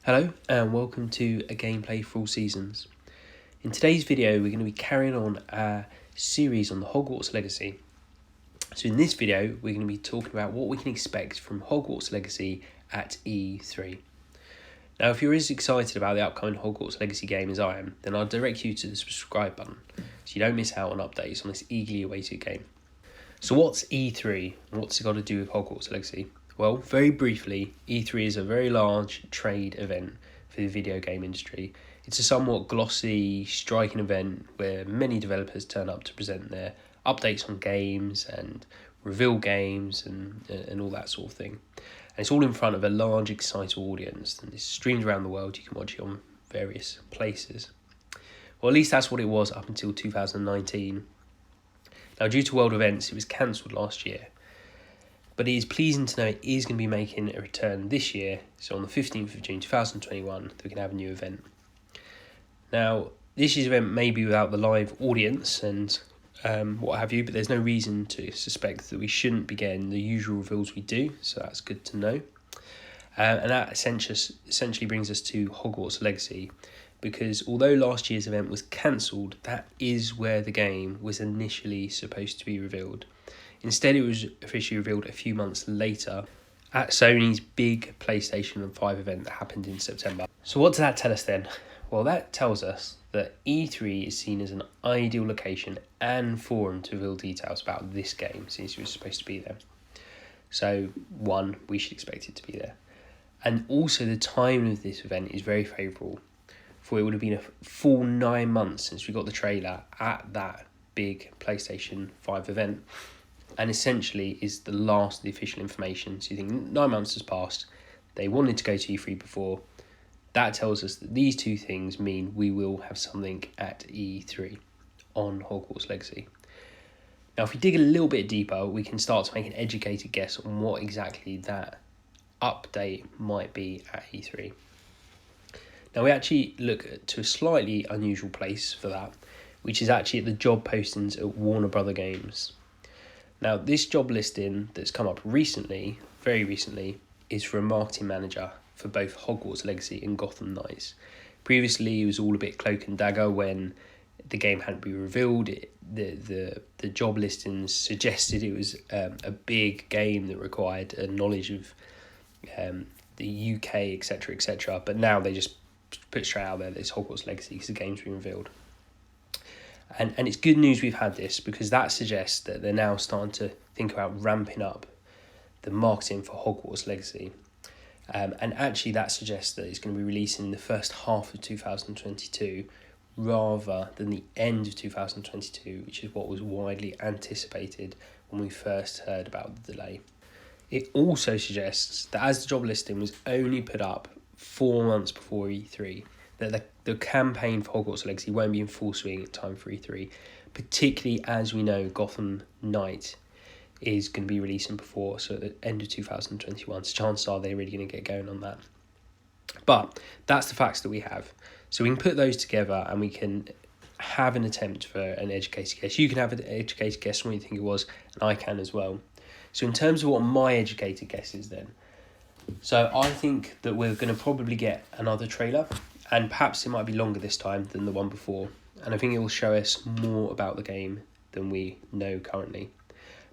Hello and welcome to a gameplay for all seasons. In today's video we're going to be carrying on our series on the Hogwarts Legacy. So in this video we're going to be talking about what we can expect from Hogwarts Legacy at E3. Now if you're as excited about the upcoming Hogwarts Legacy game as I am, then I'll direct you to the subscribe button so you don't miss out on updates on this eagerly awaited game. So what's E3 and what's it got to do with Hogwarts Legacy? Well, very briefly, E3 is a very large trade event for the video game industry. It's a somewhat glossy, striking event where many developers turn up to present their updates on games and reveal games and all that sort of thing. And it's all in front of a large, excited audience, and it's streamed around the world. You can watch it on various places. Well, at least that's what it was up until 2019. Now, due to world events, it was cancelled last year. But it is pleasing to know it is going to be making a return this year. So on the 15th of June 2021, we can have a new event. Now, this year's event may be without the live audience and what have you, but there's no reason to suspect that we shouldn't be getting the usual reveals we do. So that's good to know. And that essentially brings us to Hogwarts Legacy. Because although last year's event was cancelled, that is where the game was initially supposed to be revealed. Instead, it was officially revealed a few months later at Sony's big PlayStation 5 event that happened in September. So what does that tell us then? Well, that tells us that E3 is seen as an ideal location and forum to reveal details about this game since it was supposed to be there. So, one, we should expect it to be there. And also the timing of this event is very favourable, for it would have been a full 9 months since we got the trailer at that big PlayStation 5 event. And essentially is the last of the official information. So you think 9 months has passed. They wanted to go to E3 before. That tells us that these two things mean we will have something at E3 on Hogwarts Legacy. Now, if we dig a little bit deeper, we can start to make an educated guess on what exactly that update might be at E3. Now, we actually look to a slightly unusual place for that, which is actually at the job postings at Warner Brother Games. Now, this job listing that's come up recently, very recently, is for a marketing manager for both Hogwarts Legacy and Gotham Knights. Previously, it was all a bit cloak and dagger when the game hadn't been revealed. The job listings suggested it was a big game that required a knowledge of the UK, etc., etc. But now they just put straight out there that it's Hogwarts Legacy because the game's been revealed. And it's good news we've had this because that suggests that they're now starting to think about ramping up the marketing for Hogwarts Legacy. And actually that suggests that it's going to be releasing in the first half of 2022 rather than the end of 2022, which is what was widely anticipated when we first heard about the delay. It also suggests that as the job listing was only put up 4 months before E3, that the campaign for Hogwarts Legacy won't be in full swing in time for E3, particularly as we know Gotham Knight is going to be releasing before, so at the end of 2021. So chances are they're really going to get going on that. But that's the facts that we have. So we can put those together and we can have an attempt for an educated guess. You can have an educated guess on what you think it was, and I can as well. So in terms of what my educated guess is then, so I think that we're going to probably get another trailer, and perhaps it might be longer this time than the one before. And I think it will show us more about the game than we know currently.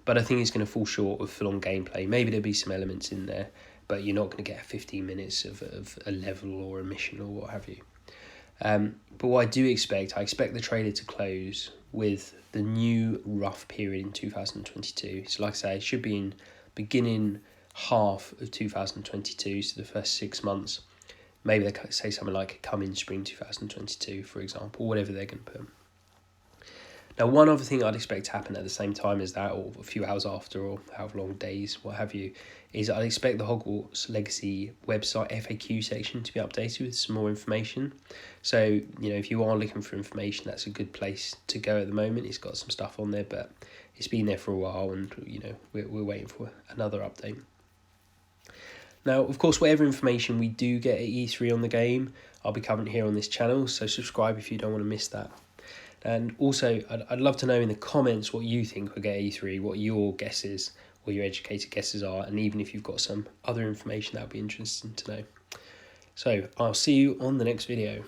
But I think it's going to fall short of full-on gameplay. Maybe there'll be some elements in there, but you're not going to get 15 minutes of a level or a mission or what have you. But what I expect the trailer to close with the new rough period in 2022. So like I say, it should be in beginning half of 2022, so the first 6 months. Maybe they say something like come in spring 2022, for example, whatever they're going to put. Now, one other thing I'd expect to happen at the same time as that, or a few hours after, or however long days, what have you, is I'd expect the Hogwarts Legacy website FAQ section to be updated with some more information. So, if you are looking for information, that's a good place to go at the moment. It's got some stuff on there, but it's been there for a while, and, we're waiting for another update. Now, of course, whatever information we do get at E3 on the game, I'll be covering here on this channel, so subscribe if you don't want to miss that. And also, I'd love to know in the comments what you think we'll get at E3, what your guesses or your educated guesses are, and even if you've got some other information, that would be interesting to know. So I'll see you on the next video.